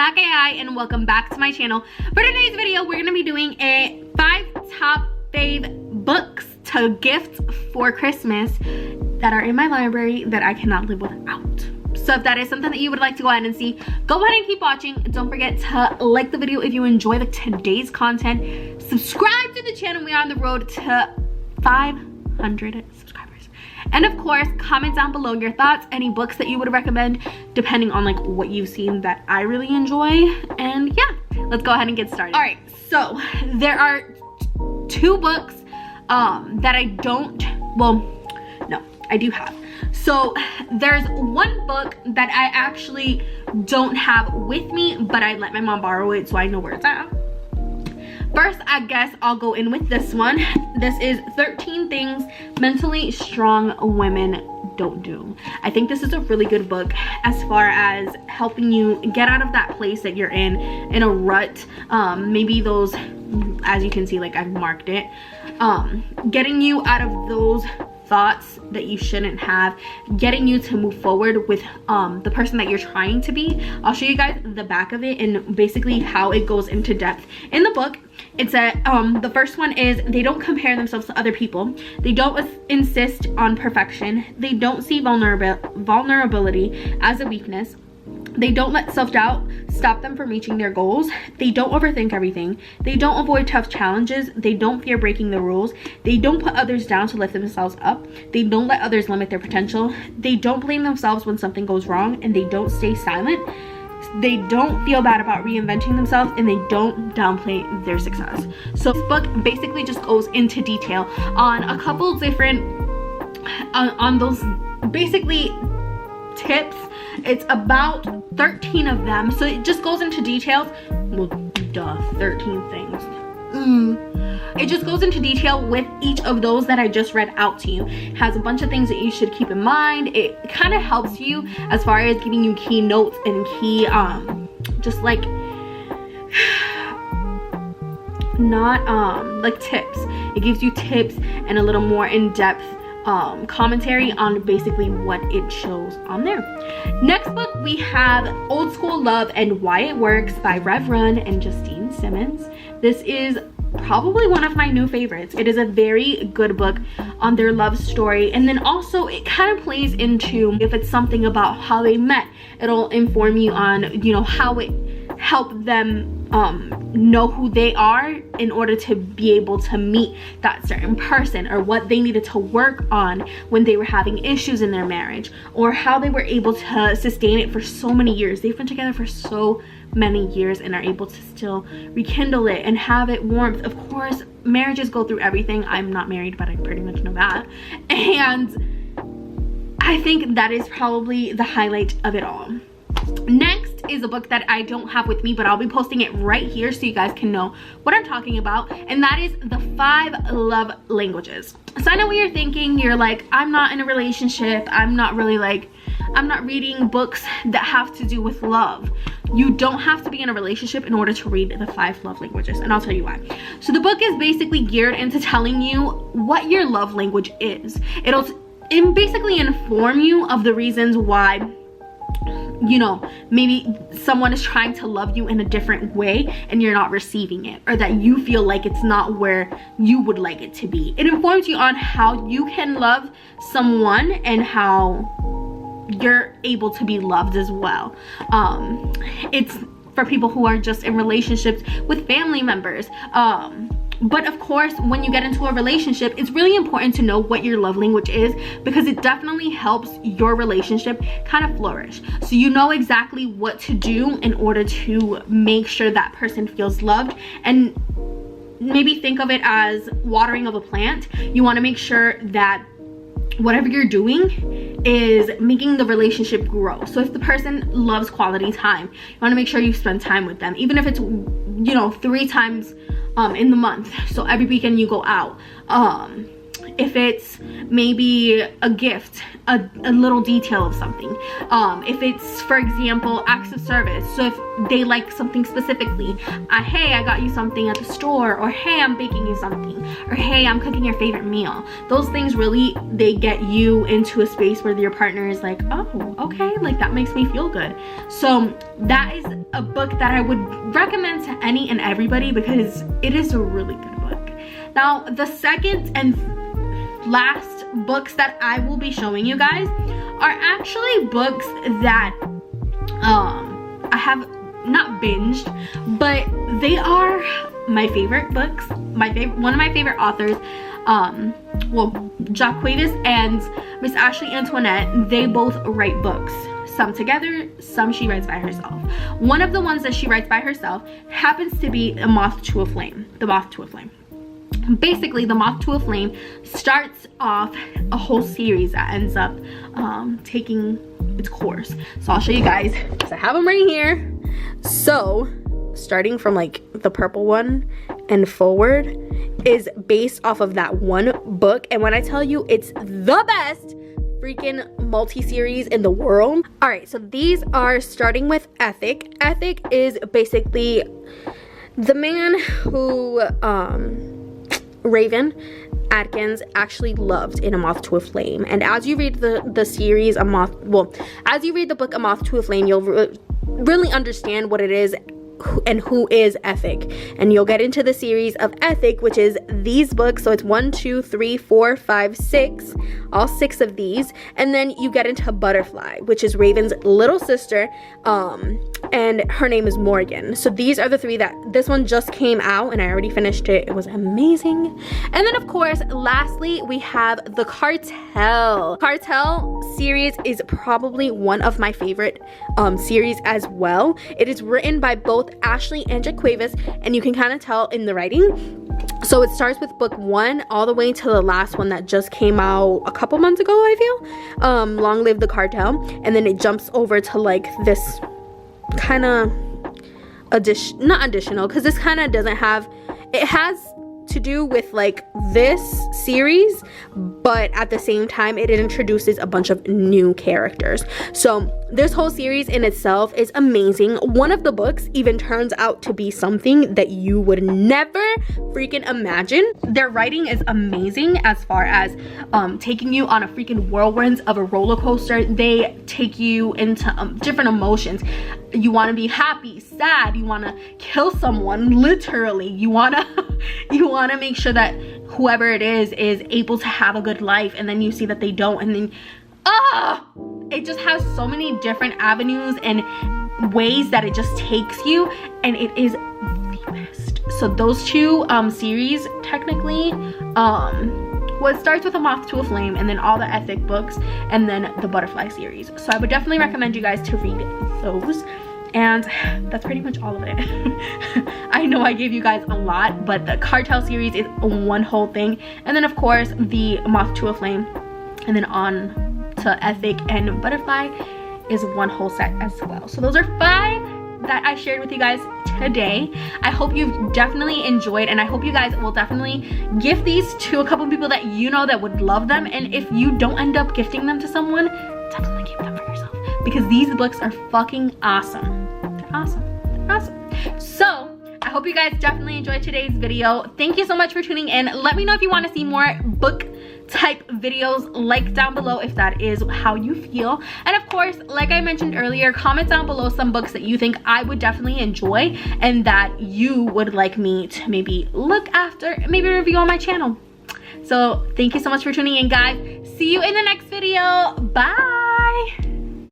and welcome back to my channel. For today's video, we're gonna be doing a 5 top fave books to gift for Christmas that are in my library that I cannot live without. So if that is something that you would like to go ahead and see, go ahead and keep watching. Don't forget to like the video if you enjoy today's content. Subscribe to the channel. We are on the road to 500 subscribers. And of course, comment down below your thoughts, any books that you would recommend, depending on like what you've seen that I really enjoy. And yeah, let's go ahead and get started. All right, so there are 2 books that I don't, well, no, I do have. So there's one book that I actually don't have with me, but I let my mom borrow it, so I know where it's at. First, I guess I'll go in with this one. This is 13 Things Mentally Strong Women Don't Do. I think this is a really good book as far as helping you get out of that place that you're in a rut. Maybe those, as you can see, like I've marked it, getting you out of those thoughts that you shouldn't have, getting you to move forward with the person that you're trying to be. I'll show you guys the back of it and basically how it goes into depth in the book. It's the first one is they don't compare themselves to other people, they don't insist on perfection, they don't see vulnerability as a weakness, they don't let self-doubt stop them from reaching their goals, they don't overthink everything, they don't avoid tough challenges, they don't fear breaking the rules, they don't put others down to lift themselves up, they don't let others limit their potential, they don't blame themselves when something goes wrong, and they don't stay silent, they don't feel bad about reinventing themselves, and they don't downplay their success. So this book basically just goes into detail on a couple different on those basically tips. It's about 13 of them, so it just goes into details. Well, duh, 13 things. It just goes into detail with each of those that I just read out to you. It has a bunch of things that you should keep in mind. It kind of helps you as far as giving you key notes and key just like not like tips. It gives you tips and a little more in-depth commentary on basically what it shows on there. Next book we have Old School Love and Why It Works by Rev Run and Justine Simmons. This is probably one of my new favorites. It is a very good book on their love story, and then also it kind of plays into if it's something about how they met. It'll inform you on, you know, how it helped them know who they are in order to be able to meet that certain person, or what they needed to work on when they were having issues in their marriage, or how they were able to sustain it for so many years. They've been together for so many years and are able to still rekindle it and have it warmth. Of course, marriages go through everything. I'm not married, but I pretty much know that. And I think that is probably the highlight of it all. Next is a book that I don't have with me, but I'll be posting it right here so you guys can know what I'm talking about, and that is The 5 Love Languages. So I know what you're thinking. You're like, I'm not in a relationship. I'm not reading books that have to do with love. You don't have to be in a relationship in order to read The 5 Love Languages, and I'll tell you why. So the book is basically geared into telling you what your love language is. It'll basically inform you of the reasons why, you know, maybe someone is trying to love you in a different way and you're not receiving it, or that you feel like it's not where you would like it to be. It informs you on how you can love someone and how you're able to be loved as well. It's for people who are just in relationships with family members. But of course, when you get into a relationship, it's really important to know what your love language is, because it definitely helps your relationship kind of flourish. So you know exactly what to do in order to make sure that person feels loved. And maybe think of it as watering of a plant. You want to make sure that whatever you're doing is making the relationship grow. So if the person loves quality time, you want to make sure you spend time with them, even if it's, you know, 3 times in the month. So every weekend you go out. if it's maybe a gift, a little detail of something, if it's, for example, acts of service. So if they like something specifically, hey, I got you something at the store, or hey, I'm baking you something, or hey, I'm cooking your favorite meal. Those things really, they get you into a space where your partner is like, oh, okay, like that makes me feel good. So that is a book that I would recommend to any and everybody, because it is a really good book. Now, the second and last books that I will be showing you guys are actually books that I have not binged, but they are my favorite books. One of my favorite authors, well, Jacques and Miss Ashley Antoinette, they both write books. Some together, some she writes by herself. One of the ones that she writes by herself happens to be A Moth to a Flame. The Moth to a Flame. Basically, The Moth to a Flame starts off a whole series that ends up taking its course. So I'll show you guys, because I have them right here. So starting from like the purple one and forward is based off of that one book. And when I tell you it's the best freaking multi-series in the world. All right, so these are starting with Ethic. Ethic is basically the man who Raven Atkins actually loved in A Moth to a Flame. And as you read the series as you read the book A Moth to a Flame, you'll really understand what it is and who is Ethic. And you'll get into the series of Ethic, which is these books. So it's 1, 2, 3, 4, 5, 6, all 6 of these. And then you get into Butterfly, which is Raven's little sister, and her name is Morgan. So these are the 3 that this one just came out, and I already finished it. It was amazing. And then of course, lastly, we have the Cartel. Cartel series is probably one of my favorite series as well. It is written by both Ashley and Jaquavis, and you can kind of tell in the writing. So it starts with book 1 all the way to the last one that just came out a couple months ago, I feel. Long Live the Cartel. And then it jumps over to like this kind of not additional, because this kind of doesn't have, it has to do with like this series, but at the same time it introduces a bunch of new characters. So this whole series in itself is amazing. One of the books even turns out to be something that you would never freaking imagine. Their writing is amazing as far as taking you on a freaking whirlwind of a roller coaster. They take you into different emotions. You want to be happy, sad, you want to kill someone, literally. You want to make sure that whoever it is able to have a good life, and then you see that they don't, and then it just has so many different avenues and ways that it just takes you, and it is the best. So those 2 series technically, well, it starts with A Moth to a Flame, and then all the Ethic books, and then the Butterfly series. So I would definitely recommend you guys to read those. And that's pretty much all of it. I know I gave you guys a lot, but the Cartel series is one whole thing. And then of course the Moth to a Flame, and then on to Ethic and Butterfly is one whole set as well. So those are 5 that I shared with you guys today. I hope you've definitely enjoyed, and I hope you guys will definitely gift these to a couple people that you know that would love them. And if you don't end up gifting them to someone, definitely keep them for yourself, because these books are fucking awesome. They're awesome. They're awesome. So I hope you guys definitely enjoyed today's video. Thank you so much for tuning in. Let me know if you want to see more book type videos, like down below if that is how you feel. And of course, like I mentioned earlier, comment down below some books that you think I would definitely enjoy and that you would like me to maybe look after, maybe review on my channel. So thank you so much for tuning in, guys. See you in the next video. Bye.